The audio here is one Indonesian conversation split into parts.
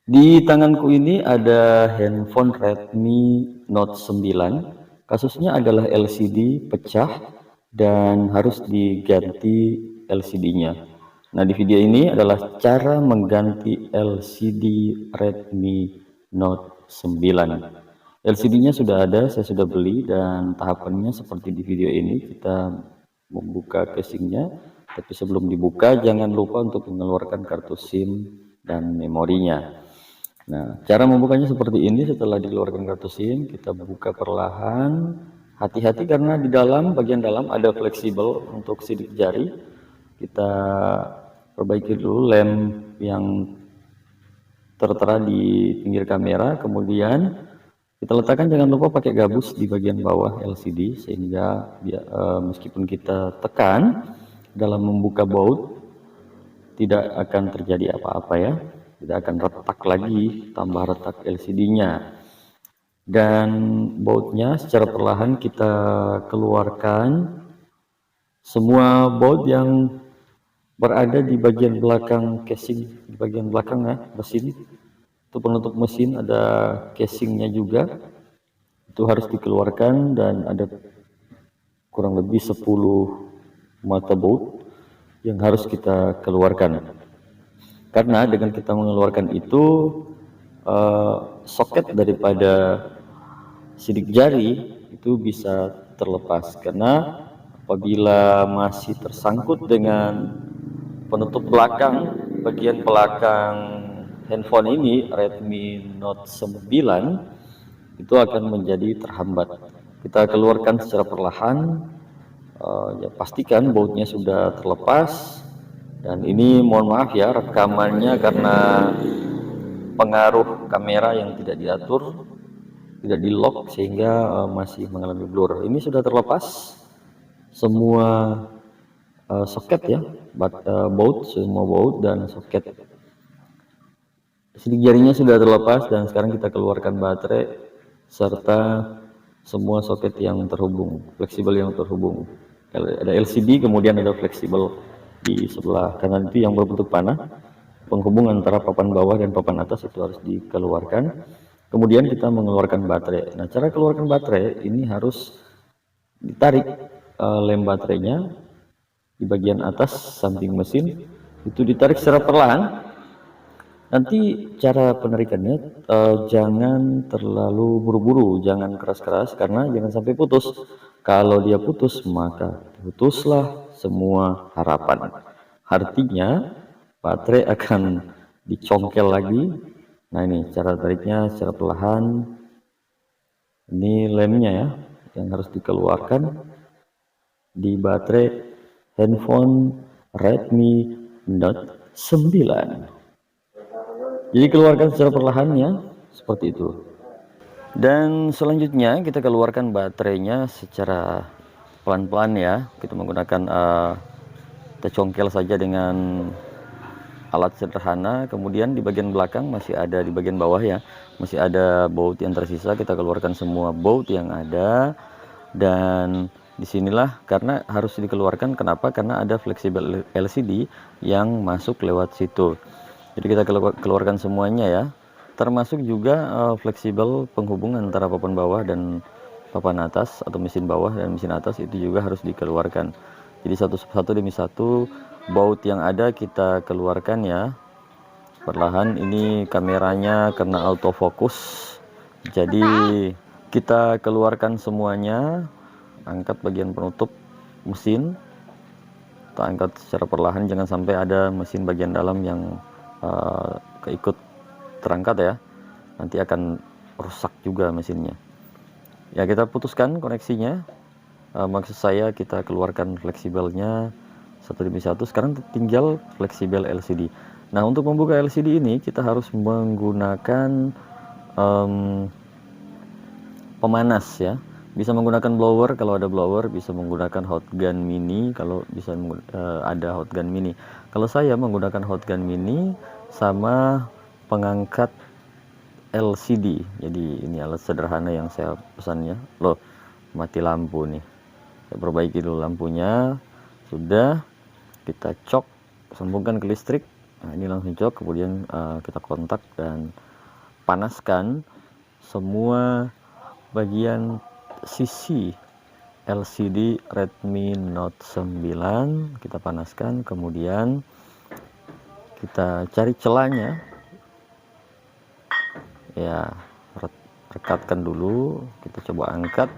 Di tanganku ini ada handphone Redmi Note 9. Kasusnya adalah LCD pecah dan harus diganti LCD-nya. Nah, di video ini adalah cara mengganti LCD Redmi Note 9. LCD-nya sudah ada, saya sudah beli, dan tahapannya seperti di video ini. Kita membuka casingnya, tapi sebelum dibuka jangan lupa untuk mengeluarkan kartu SIM dan memorinya. Nah, cara membukanya seperti ini. Setelah dikeluarkan kartu SIM, kita buka perlahan. Hati-hati karena di dalam, bagian dalam ada fleksibel untuk sidik jari. Kita perbaiki dulu lem yang tertera di pinggir kamera, kemudian kita letakkan, jangan lupa pakai gabus di bagian bawah LCD, sehingga meskipun kita tekan dalam membuka baut, tidak akan terjadi apa-apa ya, tidak akan retak lagi, tambah retak LCD-nya. Dan bautnya secara perlahan kita keluarkan. Semua baut yang berada di bagian belakang casing, di bagian belakang ya mesin, itu penutup mesin, ada casingnya juga, itu harus dikeluarkan. Dan ada kurang lebih 10 mata baut yang harus kita keluarkan. Karena dengan kita mengeluarkan itu, soket daripada sidik jari itu bisa terlepas. Karena apabila masih tersangkut dengan penutup belakang, bagian belakang handphone ini Redmi Note 9, itu akan menjadi terhambat. Kita keluarkan secara perlahan. Ya, pastikan bautnya sudah terlepas. Dan ini mohon maaf ya, rekamannya karena pengaruh kamera yang tidak diatur, tidak di lock, sehingga masih mengalami blur. Ini sudah terlepas semua soket ya, baut, semua baut dan soket. Sidik jarinya sudah terlepas, dan sekarang kita keluarkan baterai serta semua soket yang terhubung, fleksibel yang terhubung. Ada LCD, kemudian ada fleksibel di sebelah kanan itu yang berbentuk panah. Penghubung antara papan bawah dan papan atas itu harus dikeluarkan. Kemudian kita mengeluarkan baterai. Nah, cara keluarkan baterai ini harus ditarik lem baterainya di bagian atas samping mesin, itu ditarik secara perlahan. Nanti cara penarikannya jangan terlalu buru-buru, jangan keras-keras, karena jangan sampai putus. Kalau dia putus, maka putuslah semua harapan. Artinya baterai akan dicongkel lagi. Nah, ini cara tariknya secara perlahan. Ini lemnya ya yang harus dikeluarkan di baterai handphone Redmi Note 9. Jadi keluarkan secara perlahan ya, seperti itu. Dan selanjutnya kita keluarkan baterainya secara pelan-pelan ya. Kita menggunakan kita congkel saja dengan alat sederhana. Kemudian di bagian belakang masih ada, di bagian bawah ya, masih ada baut yang tersisa. Kita keluarkan semua baut yang ada. Dan disinilah, karena harus dikeluarkan, kenapa? Karena ada fleksibel LCD yang masuk lewat situ. Jadi kita keluarkan semuanya ya, termasuk juga fleksibel penghubung antara papan bawah dan papan atas, atau mesin bawah dan mesin atas, itu juga harus dikeluarkan. Jadi satu demi satu baut yang ada kita keluarkan ya, perlahan. Ini kameranya karena autofocus, jadi kita keluarkan semuanya. Angkat bagian penutup mesin, kita angkat secara perlahan, jangan sampai ada mesin bagian dalam yang keikut terangkat ya, nanti akan rusak juga mesinnya ya. Kita putuskan koneksinya, maksud saya kita keluarkan fleksibelnya satu demi satu. Sekarang tinggal fleksibel LCD. Nah, untuk membuka LCD ini kita harus menggunakan pemanas ya. Bisa menggunakan blower kalau ada blower, bisa menggunakan hot gun mini kalau bisa ada hot gun mini. Kalau saya menggunakan hot gun mini sama pengangkat LCD. Jadi ini alat sederhana yang saya pesannya. Loh, mati lampu nih. Saya perbaiki dulu lampunya. Sudah, kita cok, sambungkan ke listrik. Nah, ini langsung cocok. Kemudian kita kontak dan panaskan semua bagian sisi LCD Redmi Note 9. Kita panaskan, kemudian kita cari celahnya ya, rekatkan dulu. Kita coba angkat.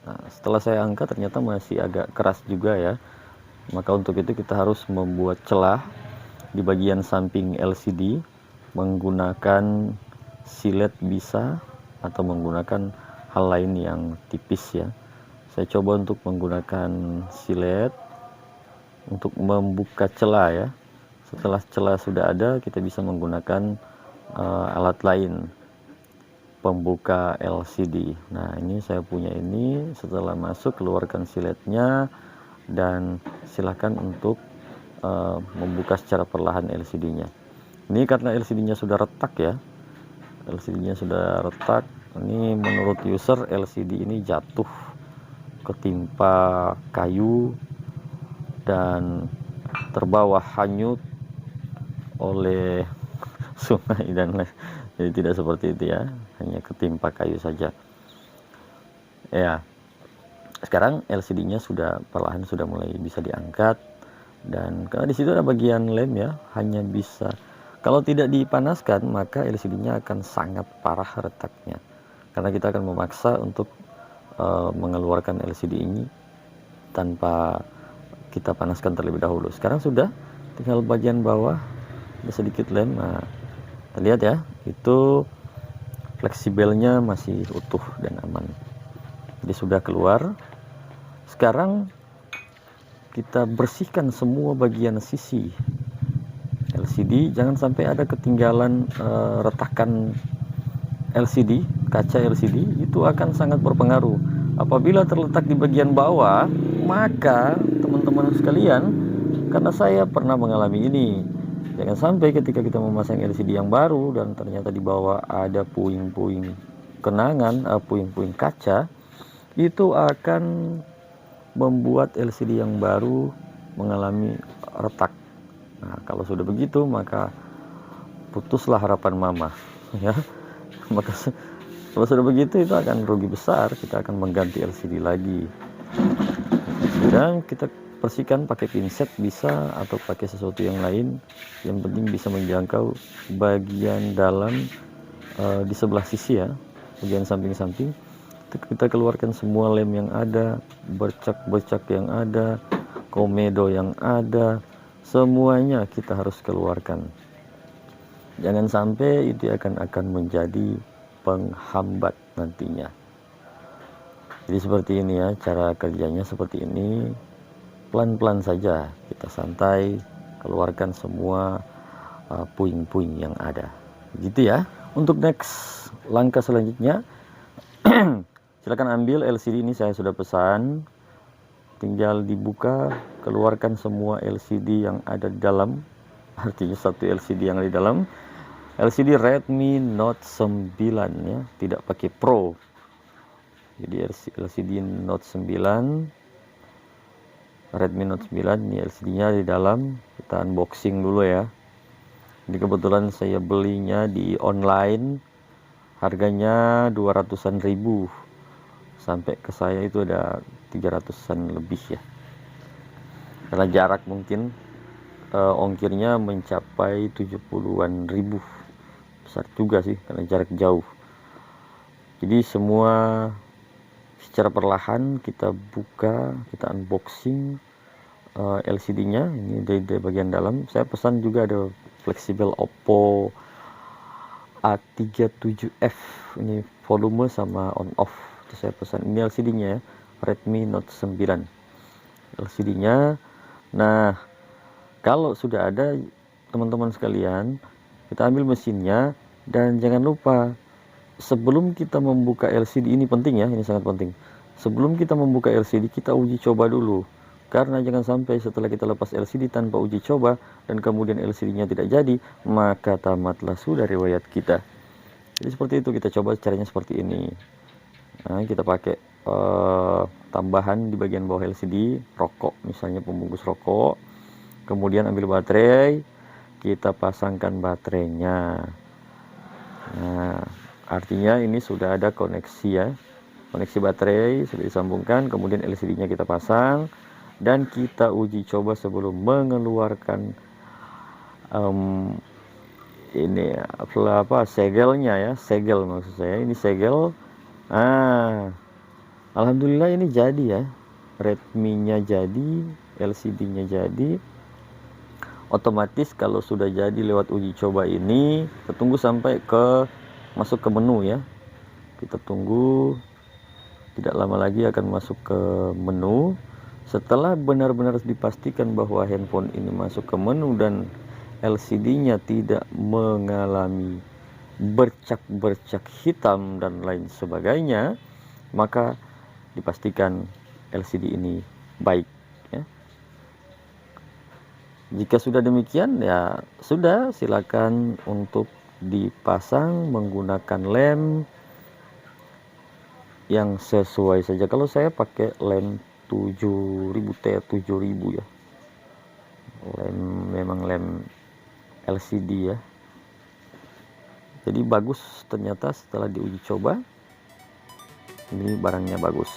Nah, setelah saya angkat ternyata masih agak keras juga ya, maka untuk itu kita harus membuat celah di bagian samping LCD menggunakan silet bisa, atau menggunakan hal lain yang tipis ya. Saya coba untuk menggunakan silet untuk membuka celah ya. Setelah celah sudah ada, kita bisa menggunakan alat lain pembuka LCD. Nah, ini saya punya ini. Setelah masuk, keluarkan siletnya dan silakan untuk membuka secara perlahan LCD-nya. Ini karena LCD-nya sudah retak ya. LCD-nya sudah retak. Ini menurut user LCD ini jatuh ketimpa kayu dan terbawa hanyut oleh sungai dan lain. Jadi tidak seperti itu ya, hanya ketimpa kayu saja ya. Sekarang LCD-nya sudah perlahan sudah mulai bisa diangkat, dan karena di situ ada bagian lem ya, hanya bisa, kalau tidak dipanaskan maka LCD-nya akan sangat parah retaknya, karena kita akan memaksa untuk mengeluarkan LCD ini tanpa kita panaskan terlebih dahulu. Sekarang sudah tinggal bagian bawah ada sedikit lem. Nah, terlihat ya, itu fleksibelnya masih utuh dan aman. Jadi sudah keluar. Sekarang kita bersihkan semua bagian sisi LCD, jangan sampai ada ketinggalan retakan LCD, kaca LCD itu akan sangat berpengaruh. Apabila terletak di bagian bawah, maka teman-teman sekalian, karena saya pernah mengalami ini, jangan sampai ketika kita memasang LCD yang baru dan ternyata di bawah ada puing-puing kenangan, puing-puing kaca, itu akan membuat LCD yang baru mengalami retak. Nah, kalau sudah begitu maka putuslah harapan mama ya. Maka kalau sudah begitu itu akan rugi besar, kita akan mengganti LCD lagi. Dan kita bersihkan pakai pinset bisa, atau pakai sesuatu yang lain, yang penting bisa menjangkau bagian dalam di sebelah sisi ya, bagian samping-samping. Kita keluarkan semua lem yang ada, bercak-bercak yang ada, komedo yang ada, semuanya kita harus keluarkan. Jangan sampai itu akan menjadi penghambat nantinya. Jadi seperti ini ya, cara kerjanya seperti ini. Pelan-pelan saja, kita santai, keluarkan semua puing-puing yang ada. Gitu ya. Untuk next langkah selanjutnya, silakan ambil LCD ini, saya sudah pesan. Tinggal dibuka, keluarkan semua LCD yang ada di dalam. Artinya satu LCD yang ada di dalam. LCD Redmi Note 9 ya, tidak pakai Pro. Jadi LCD Note 9, Redmi Note 9, ini LCD-nya di dalam. Kita unboxing dulu ya. Jadi kebetulan saya belinya di online, harganya 200-an ribu. Sampai ke saya itu ada 300-an lebih ya. Karena jarak mungkin ongkirnya mencapai 70-an ribu. Besar juga sih karena jarak jauh. Jadi semua secara perlahan kita buka, kita unboxing LCD-nya. Ini dari bagian dalam. Saya pesan juga ada fleksibel Oppo A37F. Ini volume sama on off. Itu saya pesan. Ini LCD-nya ya, Redmi Note 9 LCD-nya. Nah, kalau sudah ada teman-teman sekalian, kita ambil mesinnya, dan jangan lupa sebelum kita membuka LCD, ini penting ya, ini sangat penting. Sebelum kita membuka LCD, kita uji coba dulu. Karena jangan sampai setelah kita lepas LCD tanpa uji coba dan kemudian LCD-nya tidak jadi, maka tamatlah sudah riwayat kita. Jadi seperti itu, kita coba caranya seperti ini. Nah, kita pakai tambahan di bagian bawah LCD, rokok misalnya, pembungkus rokok. Kemudian ambil baterai, kita pasangkan baterainya. Nah, artinya ini sudah ada koneksi ya, koneksi baterai sudah disambungkan, kemudian LCD-nya kita pasang dan kita uji coba sebelum mengeluarkan ini apa segelnya ya, segel maksud saya, ini segel. Alhamdulillah ini jadi ya, Redmi-nya jadi, LCD-nya jadi. Otomatis kalau sudah jadi lewat uji coba ini, kita tunggu sampai masuk ke menu ya. Kita tunggu, tidak lama lagi akan masuk ke menu. Setelah benar-benar dipastikan bahwa handphone ini masuk ke menu dan LCD-nya tidak mengalami bercak-bercak hitam dan lain sebagainya, maka dipastikan LCD ini baik ya. Jika sudah demikian ya sudah, silakan untuk dipasang menggunakan lem yang sesuai saja. Kalau saya pakai lem 7000 T7000 ya, memang lem LCD ya, jadi bagus ternyata setelah diuji coba, ini barangnya bagus.